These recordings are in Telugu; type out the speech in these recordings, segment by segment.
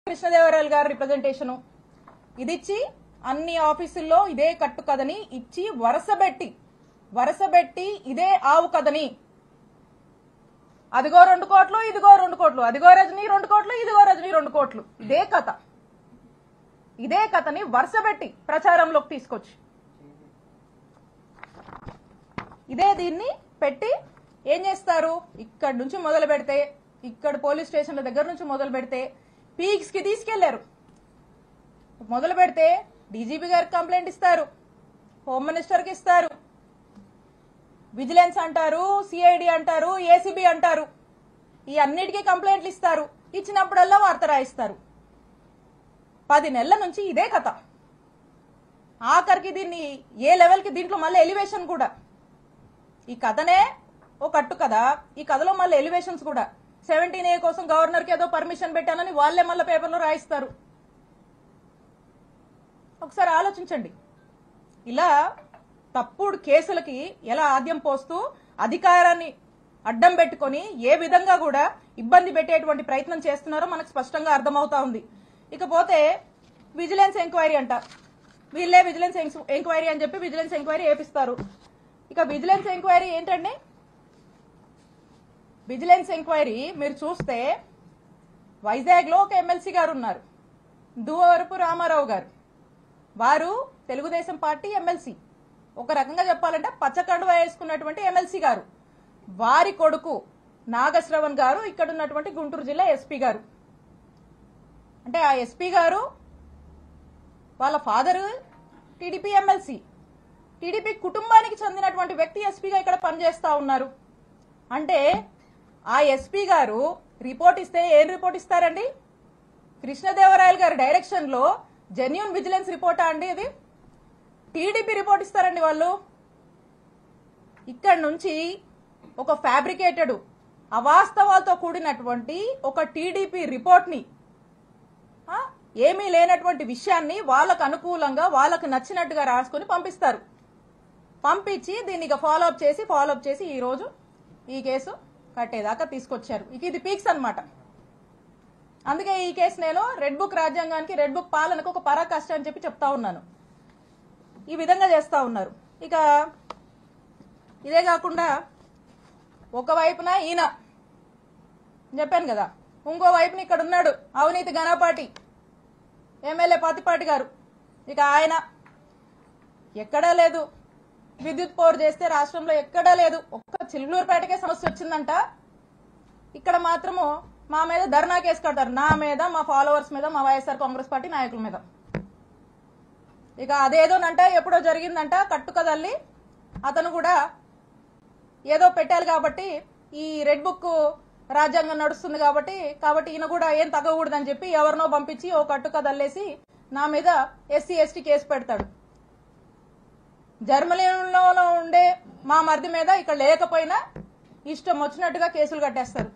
కృష్ణదేవరాయలు గారి రిప్రజెంటేషన్ ఇది ఇచ్చి అన్ని ఆఫీసుల్లో ఇదే కట్టు కథని ఇచ్చి వరసబెట్టి ఇదే ఆవు కథని అదిగో 2 కోట్లు ఇదిగో 2 కోట్లు అదిగో రజనీ 2 కోట్లు ఇదిగో రజనీ 2 కోట్లు ఇదే కథని వరుసబెట్టి ప్రచారంలోకి తీసుకొచ్చి దీన్ని పెట్టి ఏం చేస్తారు? ఇక్కడ నుంచి మొదలు పెడితే ఇక్కడ పోలీస్ స్టేషన్ల దగ్గర నుంచి మొదలు పెడితే పీక్స్ కి తీసుకెళ్లారు. మొదలు పెడితే డీజీపీ గారికి కంప్లైంట్ ఇస్తారు, హోమ్ మినిస్టర్ కి ఇస్తారు, విజిలెన్స్ అంటారు, సిఐడి అంటారు, ఏసీబీ అంటారు. ఈ అన్నిటికీ కంప్లైంట్లు ఇస్తారు. ఇచ్చినప్పుడల్లా వార్త రాయిస్తారు. 10 నెలల నుంచి ఇదే కథ. ఆఖరికి దీన్ని ఏ లెవెల్ కి దీంట్లో మళ్ళీ ఎలివేషన్ కూడా. ఈ కథనే ఓ కట్టు కదా, ఈ కథలో మళ్ళీ ఎలివేషన్స్ కూడా. 17A కోసం గవర్నర్ కి ఏదో పర్మిషన్ పెట్టానని వాళ్లే మళ్ళీ పేపర్లో రాయిస్తారు. ఒకసారి ఆలోచించండి. ఇలా తప్పుడు కేసులకి ఎలా ఆద్యం పోస్తూ అధికారాన్ని అడ్డం పెట్టుకొని ఏ విధంగా కూడా ఇబ్బంది పెట్టేటువంటి ప్రయత్నం చేస్తున్నారో మనకు స్పష్టంగా అర్థమవుతా ఉంది. ఇకపోతే విజిలెన్స్ ఎంక్వైరీ అంట. వీళ్ళే విజిలెన్స్ ఎంక్వైరీ అని చెప్పి విజిలెన్స్ ఎంక్వైరీ ఏపిస్తారు. ఇక విజిలెన్స్ ఎంక్వైరీ ఏంటండి? విజిలెన్స్ ఎంక్వైరీ మీరు చూస్తే వైజాగ్ లో ఒక ఎమ్మెల్సీ గారు ఉన్నారు, దువ్వవరపు రామారావు గారు. వారు తెలుగుదేశం పార్టీ ఎమ్మెల్సీ. ఒక రకంగా చెప్పాలంటే పచ్చకండువా వేసుకున్నటువంటి ఎమ్మెల్సీ గారు. వారి కొడుకు నాగశ్రవణ్ గారు ఇక్కడ ఉన్నటువంటి గుంటూరు జిల్లా ఎస్పీ గారు. అంటే ఆ ఎస్పీ గారు వాళ్ళ ఫాదర్ టీడీపీ ఎమ్మెల్సీ, టీడీపీ కుటుంబానికి చెందినటువంటి వ్యక్తి ఎస్పీగా ఇక్కడ పనిచేస్తా ఉన్నారు. అంటే ఆ ఎస్పీ గారు రిపోర్ట్ ఇస్తే ఏం రిపోర్ట్ ఇస్తారండి? కృష్ణదేవరాయలు గారి డైరెక్షన్ లో జెన్యూన్ విజిలెన్స్ రిపోర్టా అండి ఇది? టీడీపీ రిపోర్ట్ ఇస్తారండి వాళ్ళు. ఇక్కడ నుంచి ఒక ఫ్యాబ్రికేటెడ్ అవాస్తవాలతో కూడినటువంటి ఒక టీడీపీ రిపోర్ట్ ని, ఏమీ లేనటువంటి విషయాన్ని వాళ్ళకు అనుకూలంగా వాళ్ళకు నచ్చినట్టుగా రాసుకుని పంపిస్తారు. పంపించి దీన్ని ఫాలోఅప్ చేసి ఈ రోజు ఈ కేసు కట్టేదాకా తీసుకొచ్చారు. ఇక ఇది పీక్స్ అన్నమాట. అందుకే ఈ కేసు నేను రెడ్ బుక్ రాజ్యాంగానికి, రెడ్ బుక్ పాలనకు ఒక పరాకాష్ట అని చెప్పి చెప్తా ఉన్నాను. ఈ విధంగా చేస్తా ఉన్నారు. ఇక ఇదే కాకుండా ఒకవైపున ఈయన చెప్పాను కదా, ఇంకో వైపున ఇక్కడ ఉన్నాడు అవినీతి ఘనపాటి ఎమ్మెల్యే పత్తిపాటి గారు. ఇక ఆయన ఎక్కడా లేదు. విద్యుత్ పవర్ చేస్తే రాష్ట్రంలో ఎక్కడా లేదు. ఒక్క చిలుకూరుపేటకే సమస్య వచ్చిందంట. ఇక్కడ మాత్రము మా మీద ధర్నా కేసు కడతారు, నా మీద, మా ఫాలోవర్స్ మీద, మా వైఎస్ఆర్ కాంగ్రెస్ పార్టీ నాయకుల మీద. ఇక అదేదోనంట ఎప్పుడో జరిగిందంట కట్టుకదల్లి అతను కూడా ఏదో పెట్టాలి కాబట్టి ఈ రెడ్ బుక్ రాజ్యాంగం నడుస్తుంది కాబట్టి ఈయన కూడా ఏం తగ్గకూడదని చెప్పి ఎవరినో పంపించి ఓ కట్టుకదల్లేసి నా మీద ఎస్సీ ఎస్టీ కేసు పెడతాడు. జర్మనీలో ఉండే మా మరిది మీద ఇక్కడ లేకపోయినా ఇష్టం వచ్చినట్టుగా కేసులు కట్టేస్తారు.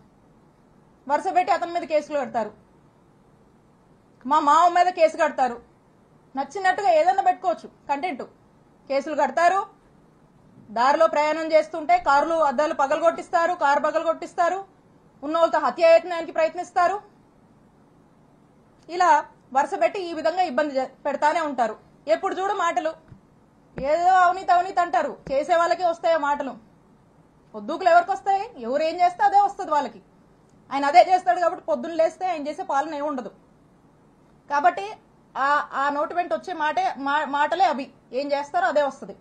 వరుస పెట్టి అతని మీద కేసులు కడతారు. మా మామ మీద కేసు కడతారు. నచ్చినట్టుగా ఏదన్నా పెట్టుకోవచ్చు కంటెంట్. కేసులు కడతారు. దారిలో ప్రయాణం చేస్తుంటే కార్లు అద్దాలు పగలగొట్టిస్తారు, కారు పగలగొట్టిస్తారు, ఉన్నోళ్ళతో హత్యాయత్నానికి ప్రయత్నిస్తారు. ఇలా వరుస పెట్టి ఈ విధంగా ఇబ్బంది పెడతానే ఉంటారు. ఎప్పుడు చూడు మాటలు ఏదో అవినీతి అంటారు. చేసే వాళ్ళకే వస్తాయో మాటలు. పొద్దుకులు ఎవరికి వస్తాయి? ఎవరు ఏం చేస్తే అదే వస్తుంది వాళ్ళకి. ఆయన అదే చేస్తాడు కాబట్టి పొద్దున్న లేస్తే ఆయన చేసే పాలన ఏమి ఉండదు. కాబట్టి ఆ నోటి వెంట వచ్చే మాటలే అవి. ఏం చేస్తారో అదే వస్తుంది.